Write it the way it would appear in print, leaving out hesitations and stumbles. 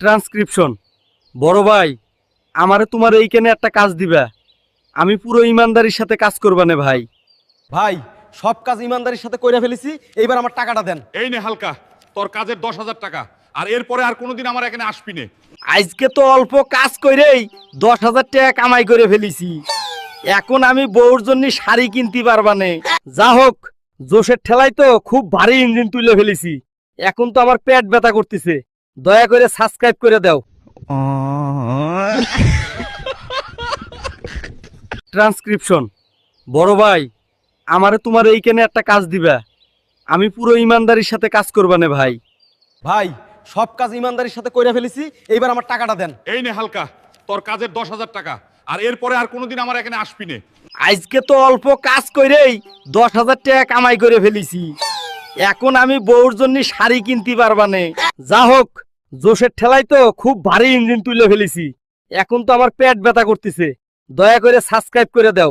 Transcription. বড় ভাই, আমারে তোমার এইখানে একটা কাজ দিবা। আমি পুরো ইমানদারির সাথে কাজ করবানে ভাই। ভাই সব কাজ ইমানদারির সাথে কইরা ফেলেছি, এইবার আমার টাকাটা দেন। এই নে হালকা, তোর কাজের 10,000 টাকা। আর এরপরে আর কোনোদিন আমার এখানে আসবি নে। আজকে তো অল্প কাজ করেই 10,000 টাকা কামাই করে ফেলেছি। এখন আমি বউর জন্য শাড়ি কিনতে পারবানে। যা হোক, জোশের ঠেলাই তো খুব ভারী ইঞ্জিন তুলে ফেলেছি। এখন তো আমার পেট ব্যথা করতেছে। দয়া করে সাবস্ক্রাইব করে দাও। ট্রান্সক্রিপশন। বড় ভাই, আমারে তোমার এইখানে একটা কাজ দিবা। আমি পুরো ইমানদারির সাথে কাজ করবানে ভাই। ভাই সব কাজ ইমানদারির সাথে কইরা ফেলেছি, এইবার আমার টাকাটা দেন। এই নে হালকা, তোর কাজের 10,000 টাকা। আর এরপরে আর কোনোদিন আমার এখানে আসবি নে। আজকে তো অল্প কাজ করেই 10,000 টাকা কামাই করে ফেলেছি। এখন আমি বউর জন্য শাড়ি কিনতে পারবানে। যা হোক, জোশের ঠেলাই তো খুব ভারী ইঞ্জিন তুলে ফেলেছি। এখন তো আমার পেট ব্যথা করতেছে। দয়া করে সাবস্ক্রাইব করে দাও।